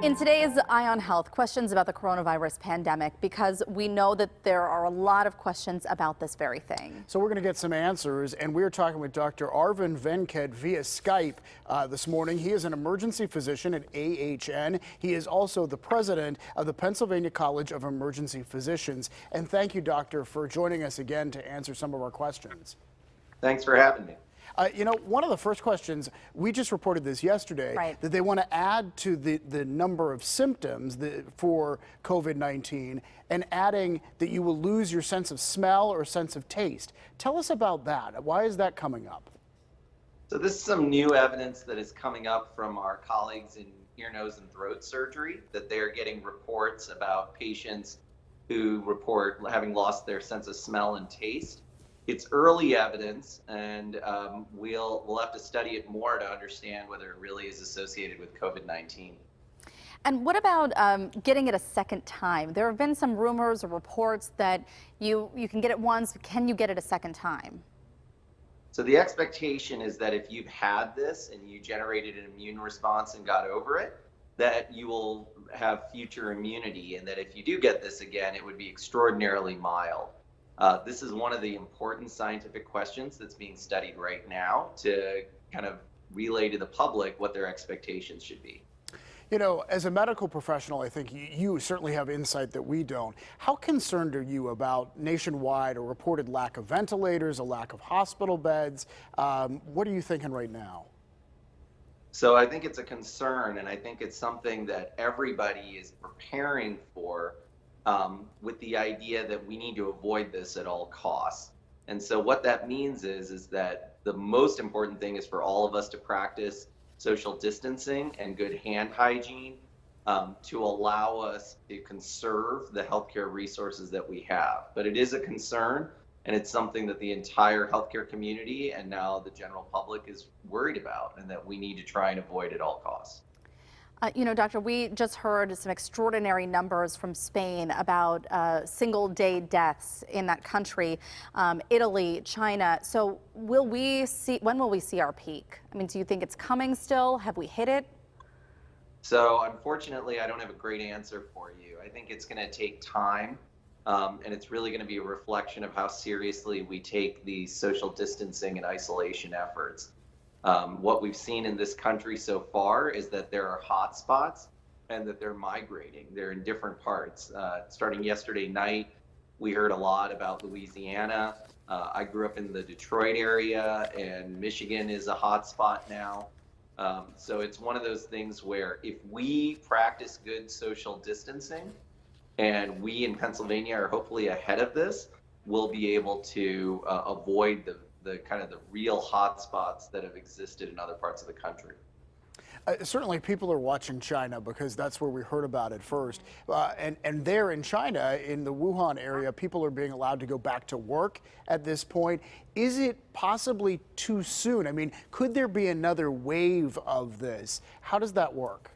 In today's Eye on Health, questions about the coronavirus pandemic, because we know that there are a lot of questions about this very thing. So we're going to get some answers, and we're talking with Dr. Arvind Venkat via Skype this morning. He is an emergency physician at AHN. He is also the president of the Pennsylvania College of Emergency Physicians. And thank you, doctor, for joining us again to answer some of our questions. Thanks for having me. One of the first questions, we just reported this yesterday, Right, that they want to add to the number of symptoms for COVID-19 and adding that you will lose your sense of smell or sense of taste. Tell us about that. Why is that coming up? So this is some new evidence that is coming up from our colleagues in ear, nose, and throat surgery, that they are getting reports about patients who report having lost their sense of smell and taste. It's early evidence, and we'll have to study it more to understand whether it really is associated with COVID-19. And what about getting it a second time? There have been some rumors or reports that you can get it once. Can you get it a second time? So the expectation is that if you've had this and you generated an immune response and got over it, that you will have future immunity, and that if you do get this again, it would be extraordinarily mild. This is one of the important scientific questions that's being studied right now to kind of relay to the public what their expectations should be. You know, as a medical professional, I think you certainly have insight that we don't. How concerned are you about nationwide a reported lack of ventilators, a lack of hospital beds? What are you thinking right now? So I think it's a concern, and I think it's something that everybody is preparing for, with the idea that we need to avoid this at all costs. And so what that means is that the most important thing is for all of us to practice social distancing and good hand hygiene, to allow us to conserve the healthcare resources that we have. But it is a concern, and it's something that the entire healthcare community and now the general public is worried about, and that we need to try and avoid at all costs. Doctor, we just heard some extraordinary numbers from Spain about single-day deaths in that country, Italy, China. So when will we see our peak? I mean, do you think it's coming still? Have we hit it? So unfortunately, I don't have a great answer for you. I think it's going to take time, and it's really going to be a reflection of how seriously we take these social distancing and isolation efforts. What we've seen in this country so far is that there are hot spots and that they're migrating. They're in different parts. Starting yesterday night, we heard a lot about Louisiana. I grew up in the Detroit area, and Michigan is a hot spot now. So it's one of those things where if we practice good social distancing, and we in Pennsylvania are hopefully ahead of this, we'll be able to avoid the kind of the real hot spots that have existed in other parts of the country. Certainly people are watching China because that's where we heard about it first. And there in China, in the Wuhan area, people are being allowed to go back to work at this point. Is it possibly too soon? I mean, could there be another wave of this? How does that work?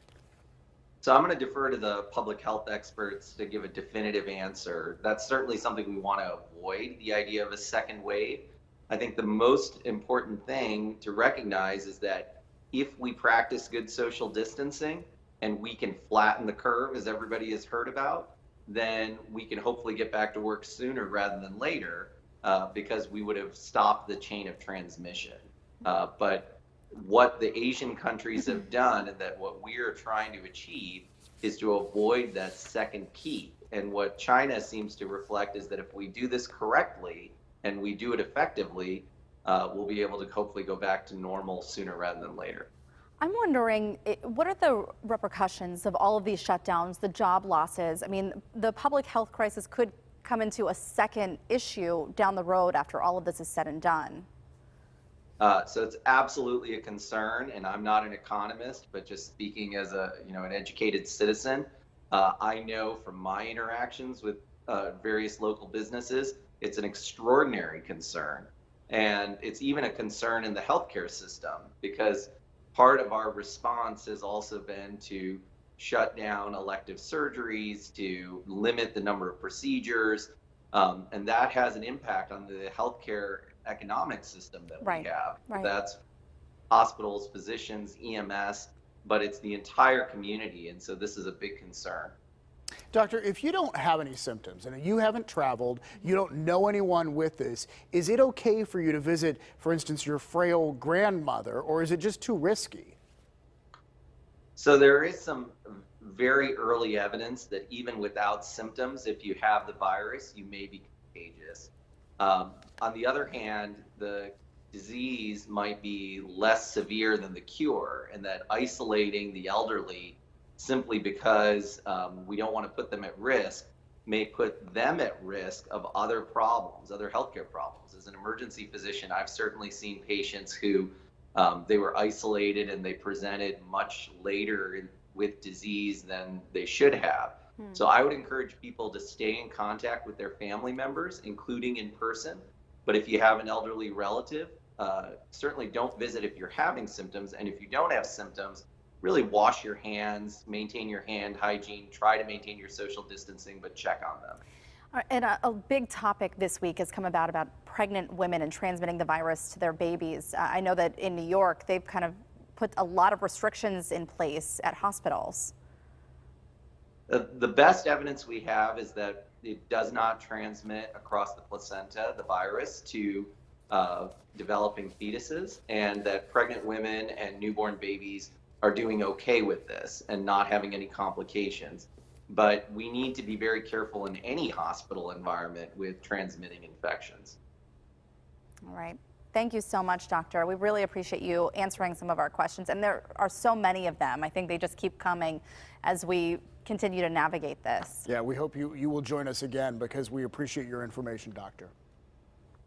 So I'm going to defer to the public health experts to give a definitive answer. That's certainly something we want to avoid, the idea of a second wave. I think the most important thing to recognize is that if we practice good social distancing and we can flatten the curve, as everybody has heard about, then we can hopefully get back to work sooner rather than later, because we would have stopped the chain of transmission. But what the Asian countries have done, and that what we are trying to achieve, is to avoid that second peak. And what China seems to reflect is that if we do this correctly, and we do it effectively, we'll be able to hopefully go back to normal sooner rather than later. I'm wondering, what are the repercussions of all of these shutdowns, the job losses? I mean, the public health crisis could come into a second issue down the road after all of this is said and done. So it's absolutely a concern, and I'm not an economist, but just speaking as an educated citizen, I know from my interactions with various local businesses, it's an extraordinary concern. And it's even a concern in the healthcare system, because part of our response has also been to shut down elective surgeries, to limit the number of procedures, and that has an impact on the healthcare economic system that we have. Right. That's hospitals, physicians, EMS, but it's the entire community. And so this is a big concern. Doctor, if you don't have any symptoms and you haven't traveled, you don't know anyone with this, is it okay for you to visit, for instance, your frail grandmother, or is it just too risky? So there is some very early evidence that even without symptoms, if you have the virus, you may be contagious. On the other hand, the disease might be less severe than the cure, and that isolating the elderly simply because we don't want to put them at risk may put them at risk of other problems, other healthcare problems. As an emergency physician, I've certainly seen patients who they were isolated and they presented much later with disease than they should have. So I would encourage people to stay in contact with their family members, including in person. But if you have an elderly relative, certainly don't visit if you're having symptoms. And if you don't have symptoms, really wash your hands, maintain your hand hygiene, try to maintain your social distancing, but check on them. And a big topic this week has come about pregnant women and transmitting the virus to their babies. I know that in New York, they've kind of put a lot of restrictions in place at hospitals. The best evidence we have is that it does not transmit across the placenta, the virus, to developing fetuses, and that pregnant women and newborn babies are doing okay with this and not having any complications. But we need to be very careful in any hospital environment with transmitting infections. All right. Thank you so much, Doctor. We really appreciate you answering some of our questions. And there are so many of them. I think they just keep coming as we continue to navigate this. Yeah, we hope you will join us again because we appreciate your information, Doctor.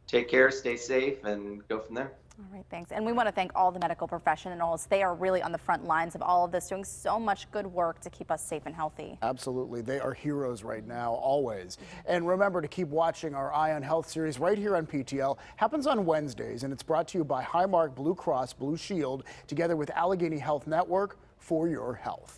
Take care, stay safe, and go from there. All right, thanks. And we want to thank all the medical professionals. They are really on the front lines of all of this, doing so much good work to keep us safe and healthy. Absolutely. They are heroes right now, always. And remember to keep watching our Eye on Health series right here on PTL. Happens on Wednesdays, and it's brought to you by Highmark Blue Cross Blue Shield, together with Allegheny Health Network, for your health.